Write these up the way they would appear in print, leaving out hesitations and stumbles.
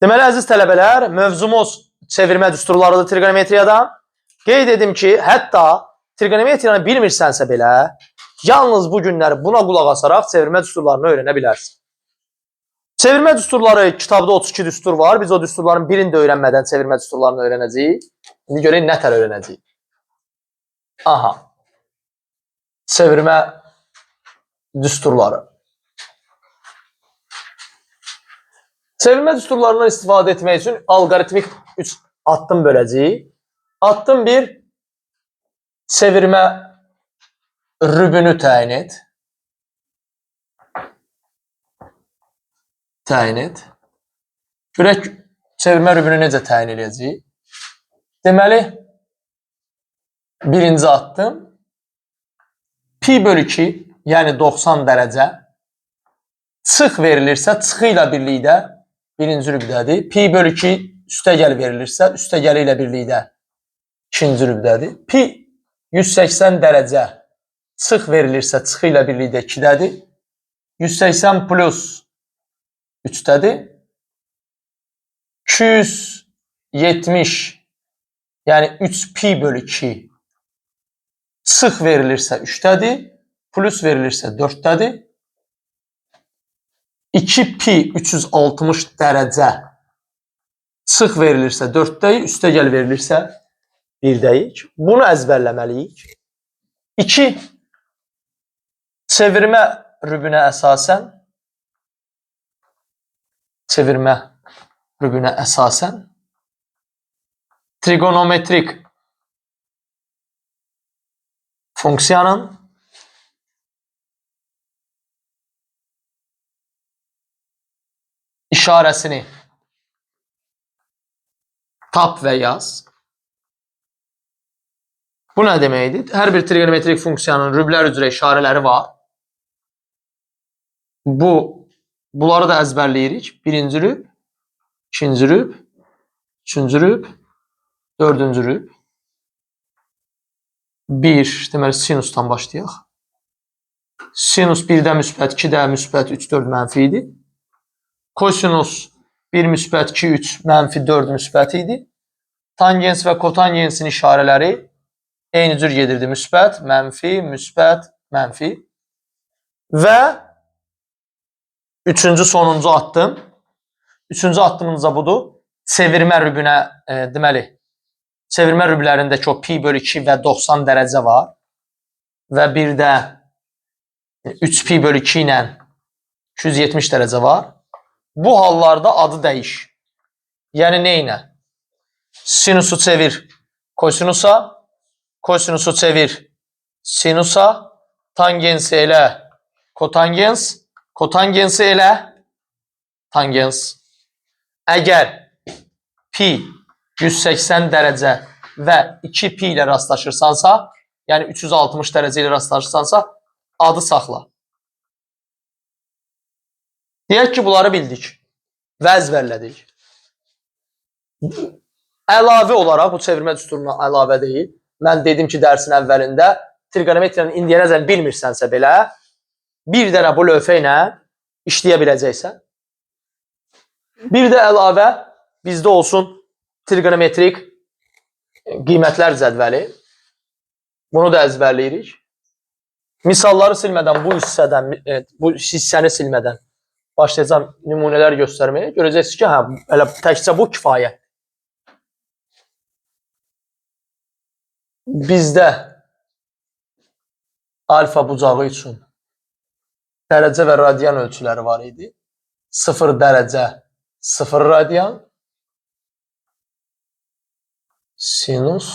Deməli, əziz tələbələr, mövzumuz çevirmə düsturlarıdır trigonometriyada. Qeyd edim ki, hətta trigonometriyanı bilmirsənsə belə, yalnız bu günləri buna qulaq asaraq çevirmə düsturlarını öyrənə bilərsən. Çevirmə düsturları kitabda 32 düstur var. Biz o düsturların birini də öyrənmədən çevirmə düsturlarını öyrənəcəyik. İndi görək nə tər öyrənəcəyik. Aha. Çevirmə düsturları. Çevirmə düsturlarından istifadə etmək üçün alqoritmik 3 addım böləcəyik. Addım 1, çevirmə rübünü təyin et. Görək, çevirmə rübünü necə təyin edəcəyik? Deməli, birinci addım, pi bölü 2, yəni 90 dərəcə, çıx verilirsə, çıxı ilə birlikdə birinci rübdədir. Pi bölü 2 üstəgəl verilirsə, üstəgəli ilə birlikdə ikinci rübdədir. Pi 180 dərəcə çıx verilirsə, çıxı ilə birlikdə 2-dədir. 180 plus 3-dədir. 270, yəni 3 pi bölü 2 çıx verilirsə 3-dədir. Plus verilirsə 4-dədir. 2 pi 360 dərəcə çıx verilirsə 4-dəyik, üstəgəl verilirsə 1-dəyik. Bunu əzbərləməliyik. 2. Çevirmə rübünə əsasən trigonometrik funksiyanın işarəsini tap və yaz. Bu nə deməkdir? Hər bir trigonometrik funksiyanın rüblər üzrə işarələri var. Bunları da əzbərləyirik. Birinci rüb, ikinci rüb, üçüncü rüb, dördüncü rüb. 1, deməli sinusdan başlayaq. Sinus 1-də müsbət, 2-də müsbət, 3, 4 mənfi idi. Kosinus 1 müsbət, 2, 3, mənfi 4 müsbət idi. Tangens və kotangensin işarələri eyni cür gedirdi. Müsbət, mənfi, müsbət, mənfi. Və üçüncü, sonuncu addım. Üçüncü addımımız da budur. Çevirmə rübünə, deməli, çevirmə rüblərindəki o pi bölü 2 və 90 dərəcə var. Və bir də 3 pi bölü 2 ilə 270 dərəcə var. Bu hallarda adı dəyiş. Yəni neynə? Sinusu çevir kosinusa, kosinusu çevir sinusa, tangensi elə kotangens, kotangensi elə tangens. Əgər pi 180 dərəcə və 2 pi ilə rastlaşırsansa, yəni 360 dərəcə ilə rastlaşırsansa, adı saxla. Deyək ki, bunları bildik və əzbərlədik. Əlavə olaraq, bu çevirmə düsturuna əlavə deyil. Mən dedim ki, dərsin əvvəlində trigonometriyanı indiyənəcən bilmirsənsə belə, bir dənə bu lövhə ilə işləyə biləcəksən. Bir də əlavə bizdə olsun trigonometrik qiymətlər cədvəli. Bunu da əzbərləyirik. Misalları silmədən, bu hissəni silmədən başlayacağım nümunələr göstərməyə. Görəcəksiniz ki, elə təkcə bu kifayət. Bizdə alfa bucağı üçün dərəcə və radian ölçüləri var idi. 0 dərəcə, 0 radian, sinus,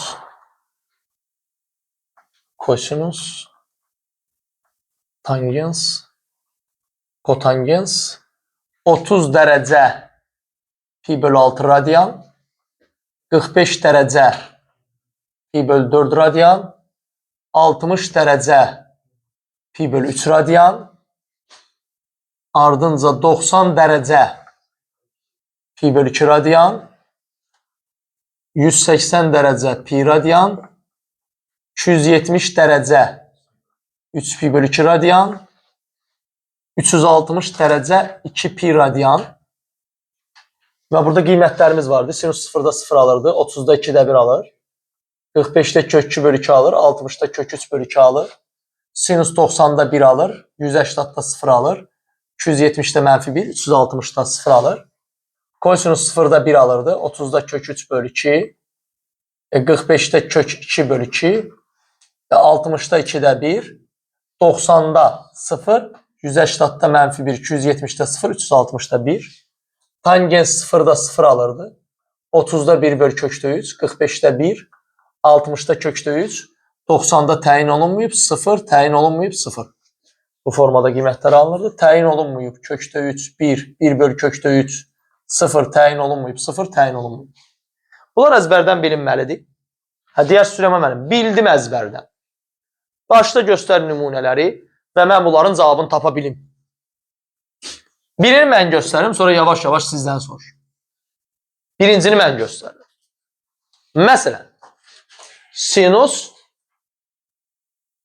kosinus, tangens, kotangens, 30 dərəcə pi bölü 6 radian, 45 dərəcə pi bölü 4 radian, 60 dərəcə pi bölü 3 radian, ardınca 90 dərəcə pi bölü 2 radian, 180 dərəcə pi radian, 270 dərəcə 3 pi bölü 2 radian, 360 dərəcə 2 pi radian, Və burada qiymətlərimiz vardı. Sinus 0-da 0 alırdı. 30-da 2-də 1 alır. 45-də kök 2 bölü 2 alır. 60-da kök 3 bölü 2 alır. Sinus 90-da 1 alır. 180-da 0 alır. 270-də mənfi 1. 360-da 0 alır. Kosinus 0-da 1 alırdı. 30-da kök 3 bölü 2. 45-də kök 2 bölü 2. 60-da 2-də 1. 90-da 0. 180-da mənfi 1. 270-də 0. 360-da 1. Tangens 0-da 0 alırdı. 30-da 1 bölü kökdə 3. 45-də 1. 60-da kökdə 3. 90-da təyin olunmayıb 0. Təyin olunmayıb 0. Bu formada qiymətlər alınırdı. Təyin olunmayıb kökdə 3 1. 1 bölü kökdə 3 0. Təyin olunmayıb 0. Təyin olunmayıb. Bunlar əzbərdən bilinməlidir. Digər sürəmə mənim. Bildim əzbərdən. Başda göstər nümunələri və mən bunların cavabını tapa bilim. Birini mən göstərim, sonra yavaş-yavaş sizdən soruş. Birincini mən göstərim. Məsələn, sinus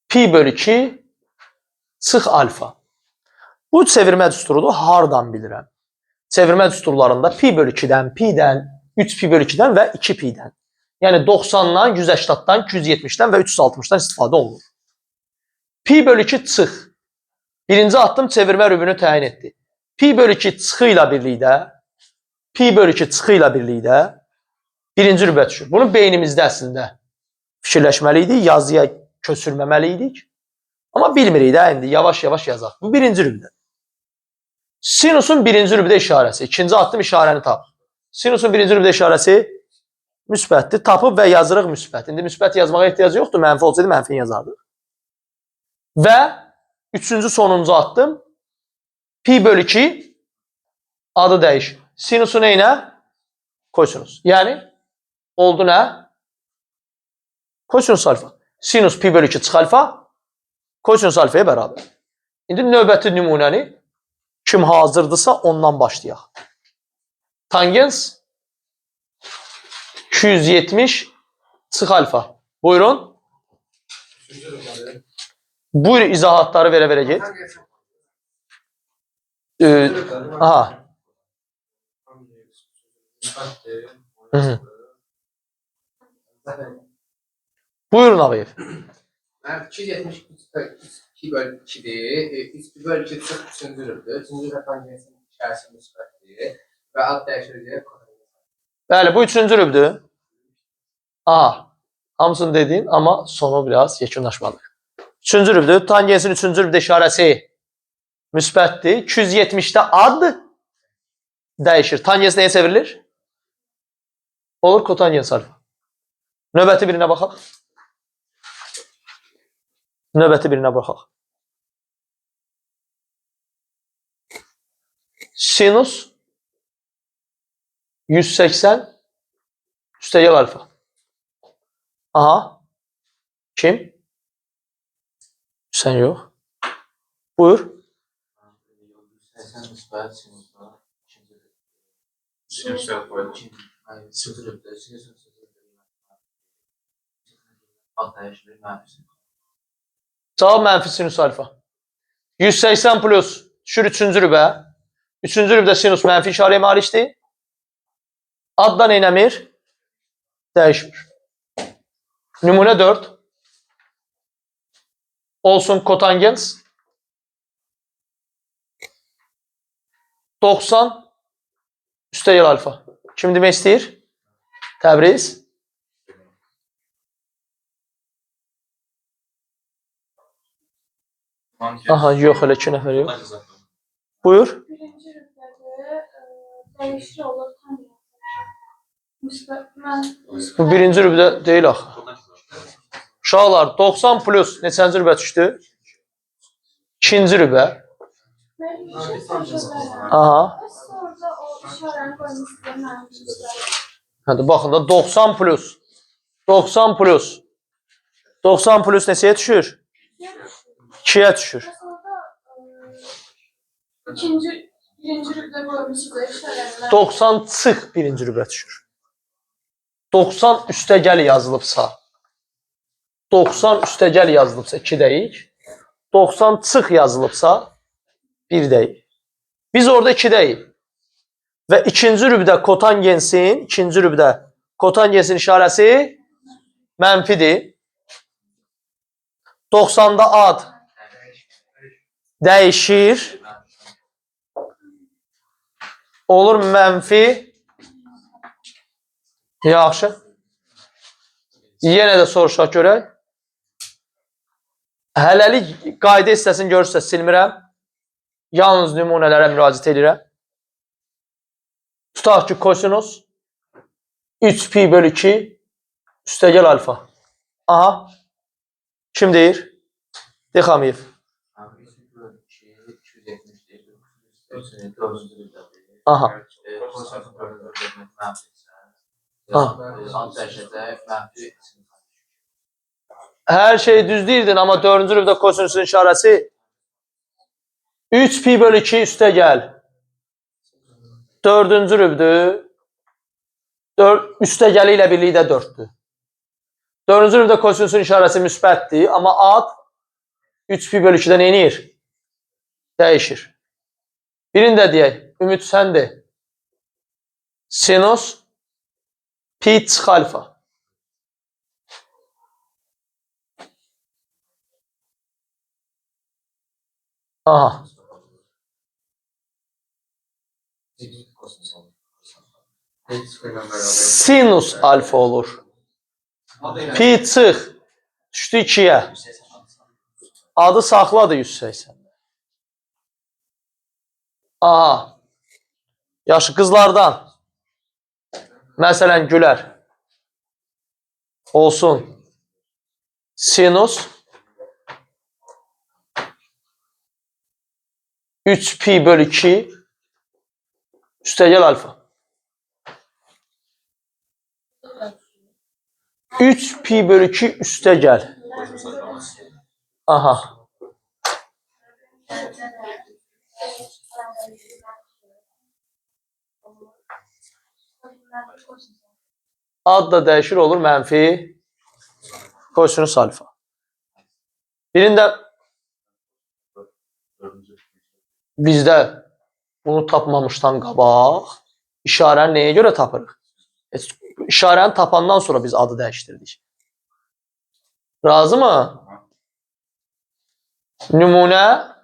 pi bölü 2 çıx alfa. Bu çevirmə düsturudur. Hardan bilirəm? Çevirmə düsturlarında pi bölü 2-dən, pi'dən, 3 pi bölü 2-dən və 2 pi'dən. Yəni 90-dan, 180-dan, 270-dən və 360-dan istifadə olunur. Pi bölü 2 çıx. Birinci addım çevirmə rübünü təyin etdi. Pi bölü 2 çıxı ilə birlikdə, pi bölü 2 çıxı ilə birlikdə birinci rübə düşür. Bunu beynimizdə əslində fikirləşməliydik, yazıya köçürməməliydik. Amma bilmirik də indi, yavaş-yavaş yazaq. Bu birinci rübdə. Sinusun birinci rübdə işarəsi. İkinci addım işarəni tap. Sinusun birinci rübdə işarəsi müsbətdir. Tapıb və yazırıq müsbət. İndi müsbət yazmağa ehtiyacı yoxdur. Mənfi olsaydı mənfini yazardıq. Və üçüncü sonuncu addım pi bölü 2 adı dəyişir. Sinusu neynə? Kosinus. Yəni oldu nə? Kosinus alfa. Sinus pi bölü 2 çıx alfa kosinus alfaya bərabər. İndi növbəti nümunəni kim hazırdırsa ondan başlayaq. Tangens 270 çıx alfa. Buyurun. Buyur izahatları verə-verə get. Aha. Buyurun Ağayev. 272 bölü 2'dir. 3 bölü 2 çıx 3-cü rübdür. 3-cü rübdə tangensin işarəsi müsbətdir. Və ad dəyişir. Bəli, bu 3-cü rübdür. Aha. Hamısını dedin, amma sonu biraz yekunlaşmadıq. 3-cü rübdür. Tangensin 3-cü rübdə işarəsi müsbətdir. 270'də ad dəyişir. Tangens nəyə çevrilir? Olur kotangens alfa. Növbəti birinə baxaq. Növbəti birinə baxaq. Sinus 180 üstəgəl alfa. Aha. Kim? Sən yox. Buyur. 180 müsbət sinusda. Sinus alfa. Sıfır rübdə. Sinusun sıfır rübdə. Ad dəyişir. Mənfi. Cavab mənfi sinus alfa. 180 plus düşür 3-cü rübə. 3-cü rübdə sinus mənfi işarəyə malikdir. Adda neynəmir? Dəyişmir. Nümunə 4. Olsun kotangens 90 üstəgəl alfa. Kim demək istəyir? Təbriz. Aha, yox, elə 2 nəfər yox. Buyur. Birinci rübbədə dəyişir olur Bu birinci rübdə deyil axı. Uşaqlar 90 plus neçənci rübə düşdü? İkinci rübə. Aha. Hadi baxın da 90 plus 90 plus 90 plus neçəyə düşür? 2'ye düşür. Birinci rübdə qoymuşuq işarələr. 90 çıx birinci rübə düşür. 90 üstəgəl yazılıbsa 90 üstəgəl yazılıbsa 2 deyik. 90 çıx yazılıbsa 1 deyik. Biz orada 2 deyik. Və ikinci rübdə kotangensin işarəsi mənfidir. 90-da ad dəyişir. Olur mənfi. Yaxşı. Yenə də soruşaq görək. Hələlik qayda hissəsini görürsünüz, silmirəm. Yalnız nümunələrə müraciət edirəm. Tutaq ki, kosinus 3pi/2 üstəgəl alfa. Aha. Kim deyir? Dexamiyev. Aha. Hər şey düz deyirdin, amma 4-cü rübdə kosinusun işarəsi 3pi/2 üstəgəl 4-cü rübdür. Üstəgəli ilə birlikdə 4'dür. 4-cü rübdə kosinusun işarəsi müsbətdir, amma ad 3pi/2'də neynir? Dəyişir. Birini də deyək, Ümid səndir. Sinus pi çıx alfa. Aha. Sinus alfa olur. Pi çıx. Düşdü 2'yə. Adı saxladı 180. Aha. Yaşı qızlardan. Məsələn, Gülər. Olsun. Sinus 3pi/2 üstəgəl alfa. 3pi/2 üstəgəl. Aha. Ad da dəyişir, olur mənfi kosinus alfa. Birində bizdə bunu tapmamışdan qabaq işarəni nəyə görə tapırıq? İşarəni tapandan sonra biz adı dəyişdirdik. Razı mı? Nümunə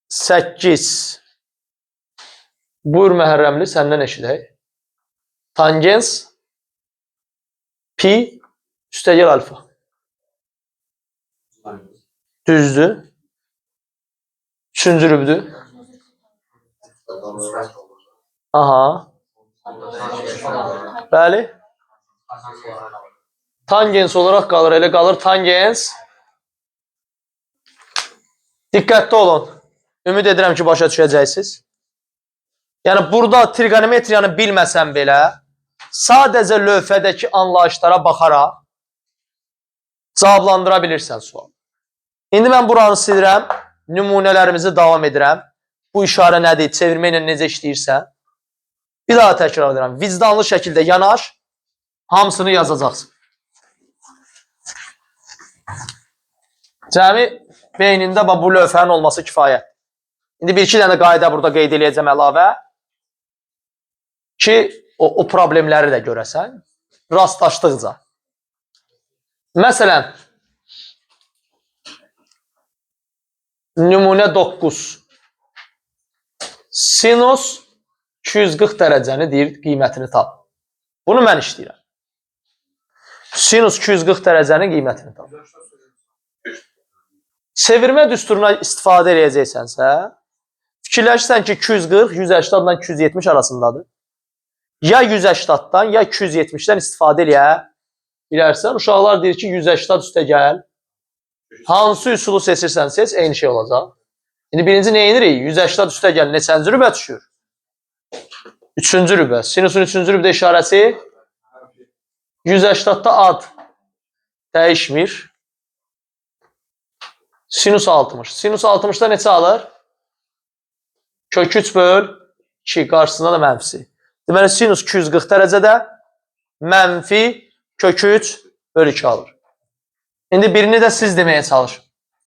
8. Buyur Məhərrəmli, səndən eşidək. Tangens pi üstəgəl alfa. Düzdür. Üçüncü rübdür. Aha. Bəli. Tangens olaraq qalır. Elə qalır tangens. Diqqətli olun. Ümid edirəm ki, başa düşəcəksiniz. Yəni, burada trigonometriyanı bilməsən belə, sadəcə lövhədəki anlayışlara baxaraq cavablandıra bilirsən sual. İndi mən buranı silirəm, nümunələrimizi davam edirəm. Bu işarə nədir, çevirmə ilə necə işləyirsə. Bir daha təkrar edirəm. Vicdanlı şəkildə yanaş, hamısını yazacaqsın. Cəmi beynində bu lövhənin olması kifayət. İndi bir-iki dənə qayda burada qeyd edəcəm əlavə ki, o problemləri də görəsən, rastlaşdıqca. Məsələn, nümunə 9. Sinus 240 dərəcəni deyir, qiymətini tap. Bunu mən işləyirəm. Sinus 240 dərəcənin qiymətini tap. Çevirmə düsturuna istifadə edəcəksənsə, fikirləşsən ki, 240, 180 ilə 270 arasındadır. Ya 180-dan, ya 270-dən istifadə eləyə bilərsən. Uşaqlar deyir ki, 180 üstə gəl. Hansı üsulu seçirsən seç, eyni şey olacaq. İndi birinci nə edirik? 180 üstə gəl, neçənci rübə düşür? 3-cü rübə. Sinusun 3-cü rübə işarəsi 180-da ad dəyişmir. Sinus 60. Sinus 60-da neçə alır? Kök 3 böl 2, qarşısında da mənfisi. Deməli, sinus 240 dərəcədə mənfi kök 3 böl 2 alır. İndi birini də siz deməyə çalışın.